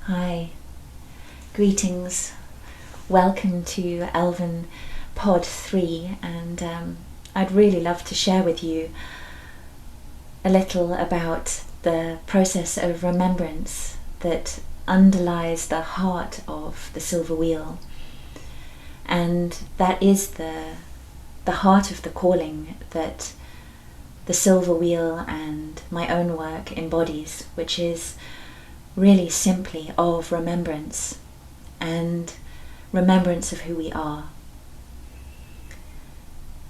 Hi, greetings, welcome to Elven Pod 3, and I'd really love to share with you a little about the process of remembrance that underlies the heart of the Silver Wheel, and that is the heart of the calling that the Silver Wheel and my own work embodies, which is really simply of remembrance and remembrance of who we are.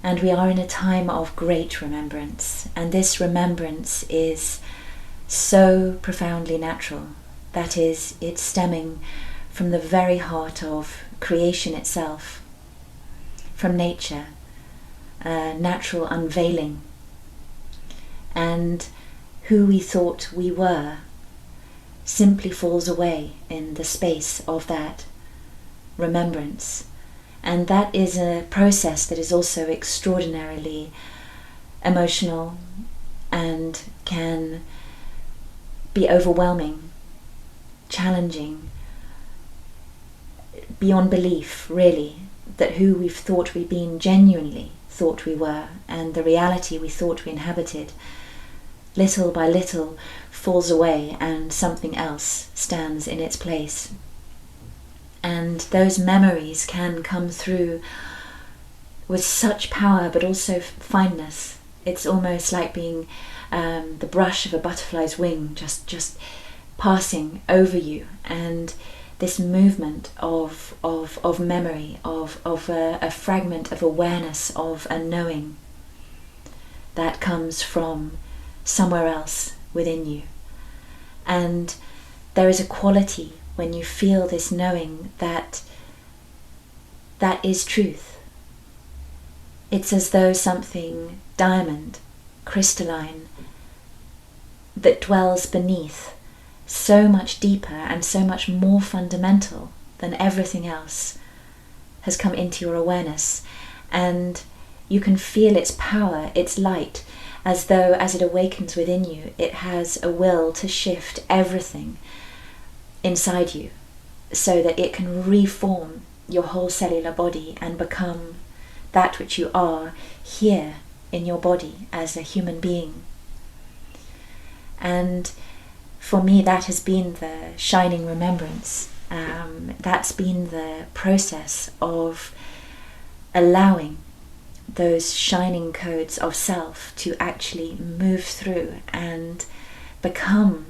And we are in a time of great remembrance, and this remembrance is so profoundly natural. That is, it's stemming from the very heart of creation itself, from nature, a natural unveiling, and who we thought we were simply falls away in the space of that remembrance. And that is a process that is also extraordinarily emotional and can be overwhelming, challenging, beyond belief, really, that who we've thought we've been genuinely thought we were, and the reality we thought we inhabited, little by little falls away and something else stands in its place. And those memories can come through with such power but also fineness. It's almost like being the brush of a butterfly's wing just passing over you, and this movement of memory, of a fragment of awareness, of a knowing that comes from somewhere else within you. And there is a quality when you feel this knowing that is truth. It's as though something diamond, crystalline, that dwells beneath, so much deeper and so much more fundamental than everything else, has come into your awareness, and you can feel its power, its light, as though as it awakens within you, it has a will to shift everything inside you so that it can reform your whole cellular body and become that which you are here in your body as a human being. And for me, that has been the shining remembrance. That's been the process of allowing those shining codes of self to actually move through and become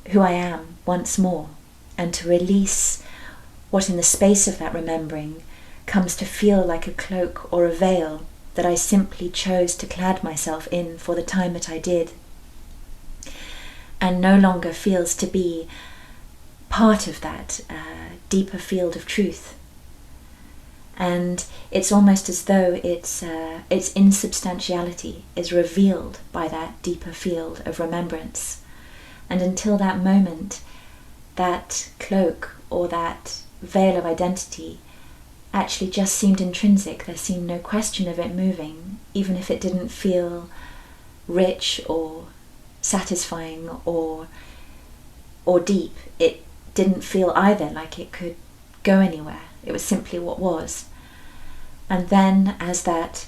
who I am once more, and to release what in the space of that remembering comes to feel like a cloak or a veil that I simply chose to clad myself in for the time that I did, and no longer feels to be part of that deeper field of truth. And it's almost as though its insubstantiality is revealed by that deeper field of remembrance. And until that moment, that cloak or that veil of identity actually just seemed intrinsic. There seemed no question of it moving, even if it didn't feel rich or satisfying or deep. It didn't feel either like it could go anywhere. It was simply what was. And then as that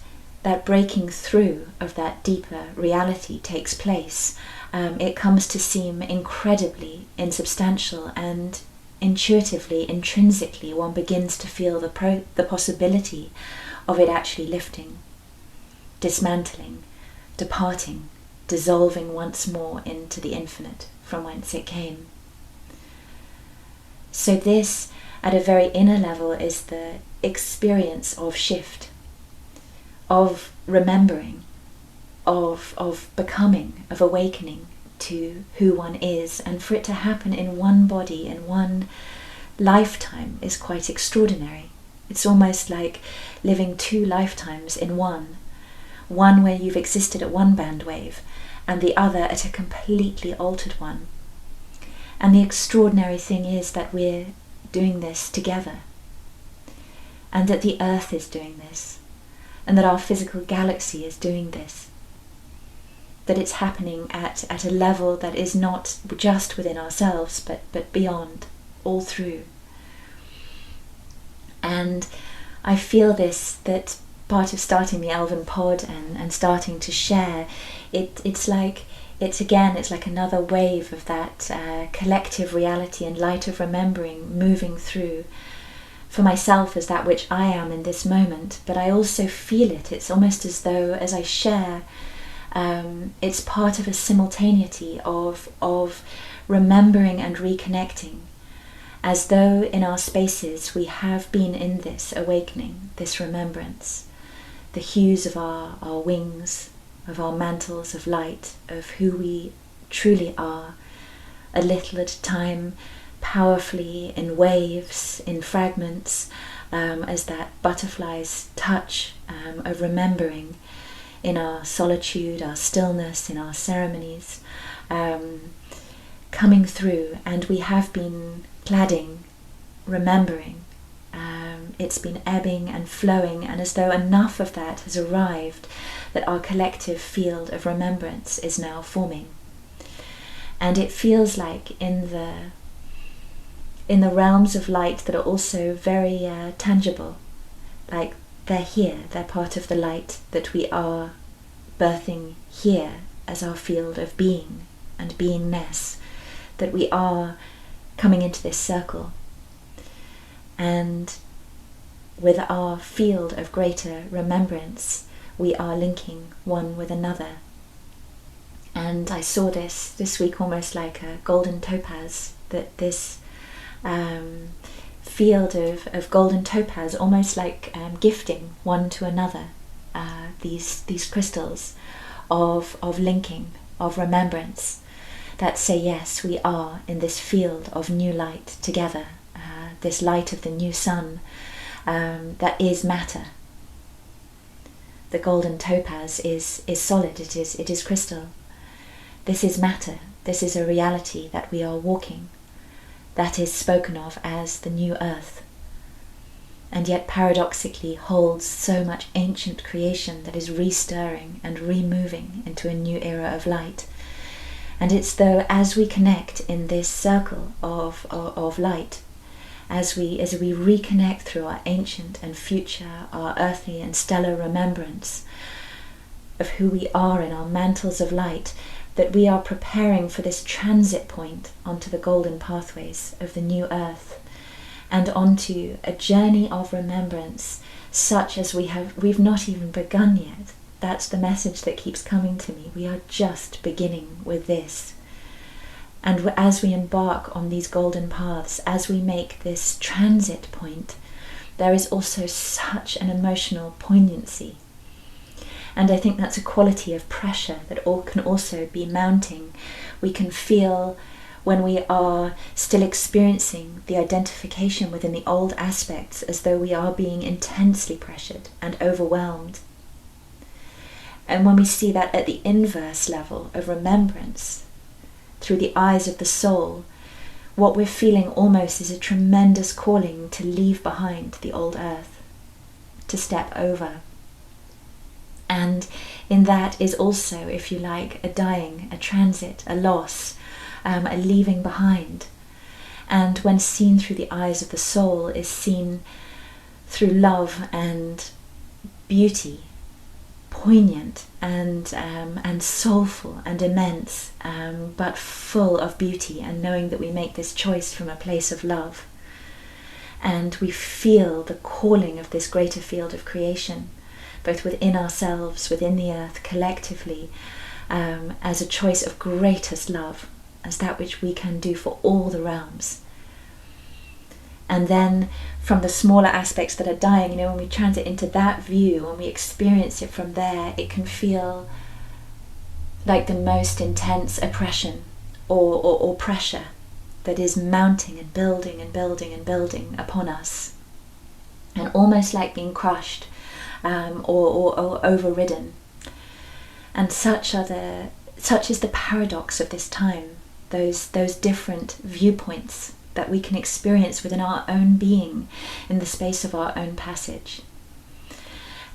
breaking through of that deeper reality takes place, it comes to seem incredibly insubstantial, and intuitively, intrinsically, one begins to feel the possibility of it actually lifting, dismantling, departing, dissolving once more into the infinite from whence it came. So this, at a very inner level, is the experience of shift, of remembering, of becoming, of awakening to who one is. And for it to happen in one body, in one lifetime, is quite extraordinary. It's almost like living two lifetimes in one where you've existed at one bandwave and the other at a completely altered one. And the extraordinary thing is that we're doing this together, and that the earth is doing this, and that our physical galaxy is doing this. that it's happening at a level that is not just within ourselves, but beyond, all through. And I feel this, that part of starting the Elven Pod and starting to share, it's like another wave of that collective reality and light of remembering moving through for myself as that which I am in this moment, but I also feel it. It's almost as though as I share, it's part of a simultaneity of remembering and reconnecting, as though in our spaces we have been in this awakening, this remembrance, the hues of our wings, of our mantles of light, of who we truly are, a little at a time, powerfully, in waves, in fragments, as that butterfly's touch of remembering in our solitude, our stillness, in our ceremonies, coming through. And we have been cladding, remembering. It's been ebbing and flowing, and as though enough of that has arrived that our collective field of remembrance is now forming. And it feels like in the realms of light that are also very tangible, like they're here, they're part of the light that we are birthing here as our field of being and beingness, that we are coming into this circle. And with our field of greater remembrance, we are linking one with another. And I saw this week almost like a golden topaz, that this field of golden topaz, almost like gifting one to another, these crystals of linking, of remembrance, that say, yes, we are in this field of new light together, this light of the new sun, that is matter. The golden topaz is solid, it is crystal. This is matter, this is a reality that we are walking, that is spoken of as the new earth, and yet paradoxically holds so much ancient creation that is restirring and removing into a new era of light. And it's though as we connect in this circle of light, as we reconnect through our ancient and future, our earthly and stellar remembrance of who we are in our mantles of light, that we are preparing for this transit point onto the golden pathways of the new earth, and onto a journey of remembrance such as we've not even begun yet. That's the message that keeps coming to me. We are just beginning with this. And as we embark on these golden paths, as we make this transit point, there is also such an emotional poignancy. And I think that's a quality of pressure that can also be mounting. We can feel when we are still experiencing the identification within the old aspects, as though we are being intensely pressured and overwhelmed. And when we see that at the inverse level of remembrance, through the eyes of the soul, what we're feeling almost is a tremendous calling to leave behind the old earth, to step over. And in that is also, if you like, a dying, a transit, a loss, a leaving behind. And when seen through the eyes of the soul, is seen through love and beauty, poignant and soulful and immense, but full of beauty, and knowing that we make this choice from a place of love. And we feel the calling of this greater field of creation, both within ourselves, within the earth, collectively, as a choice of greatest love, as that which we can do for all the realms. And then from the smaller aspects that are dying, when we transit into that view, when we experience it from there, it can feel like the most intense oppression or pressure that is mounting and building and building and building upon us, and almost like being crushed or overridden. And such is the paradox of this time, those different viewpoints that we can experience within our own being in the space of our own passage.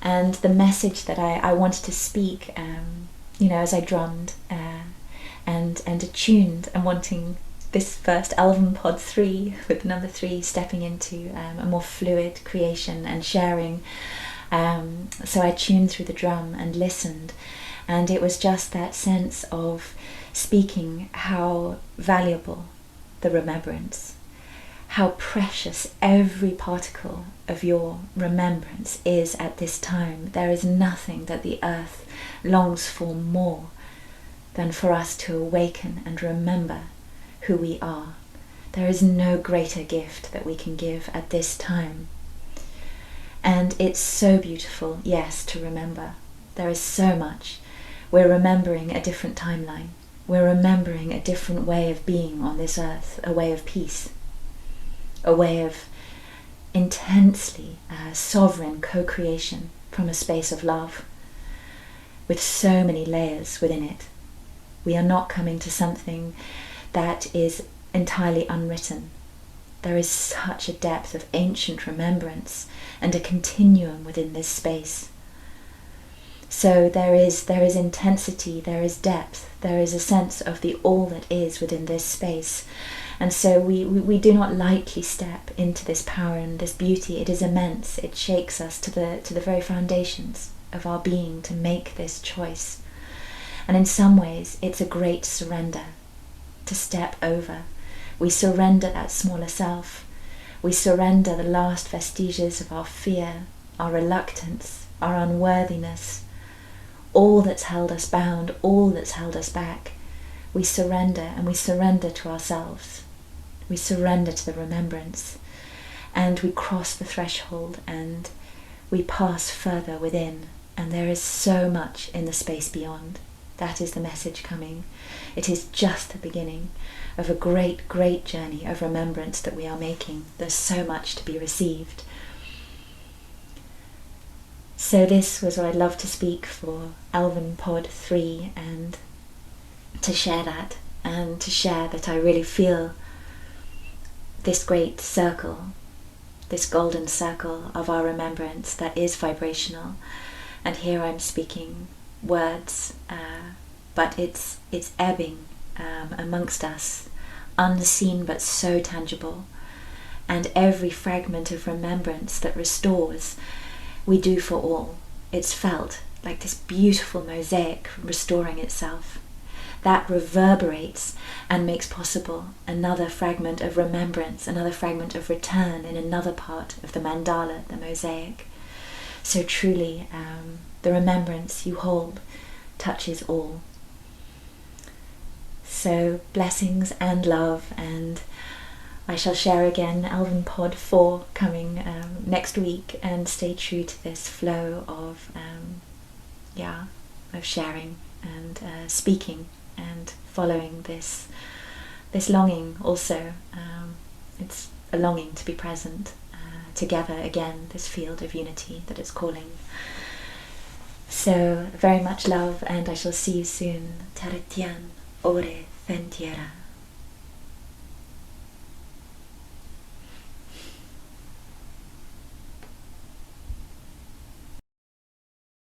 And the message that I wanted to speak as I drummed and attuned and wanting this first album pod 3 with number 3 stepping into a more fluid creation and sharing. So I tuned through the drum and listened, and it was just that sense of speaking how valuable the remembrance, how precious every particle of your remembrance is at this time. There is nothing that the earth longs for more than for us to awaken and remember who we are. There is no greater gift that we can give at this time. And it's so beautiful, yes, to remember. There is so much. We're remembering a different timeline. We're remembering a different way of being on this earth, a way of peace, a way of intensely sovereign co-creation from a space of love, with so many layers within it. We are not coming to something that is entirely unwritten. There is such a depth of ancient remembrance and a continuum within this space. So there is intensity, there is depth, there is a sense of the all that is within this space. And so we do not lightly step into this power and this beauty. It is immense. It shakes us to the very foundations of our being to make this choice. And in some ways, it's a great surrender to step over. We surrender that smaller self. We surrender the last vestiges of our fear, our reluctance, our unworthiness, all that's held us bound, all that's held us back. We surrender, and we surrender to ourselves. We surrender to the remembrance, and we cross the threshold and we pass further within, and there is so much in the space beyond. That is the message coming. It is just the beginning of a great, great journey of remembrance that we are making. There's so much to be received. So this was what I'd love to speak for Album Pod 3, and to share that, and to share that I really feel this great circle, this golden circle of our remembrance that is vibrational. And here I'm speaking words, but it's ebbing amongst us, unseen but so tangible. And every fragment of remembrance that restores, we do for all. It's felt like this beautiful mosaic restoring itself. That reverberates and makes possible another fragment of remembrance, another fragment of return in another part of the mandala, the mosaic. So truly, the remembrance you hold touches all. So blessings and love, and I shall share again Album Pod 4 coming next week, and stay true to this flow of sharing and speaking and following this longing also. It's a longing to be present together again, this field of unity that it's calling. So very much love, and I shall see you soon. Taretian ore fentiera.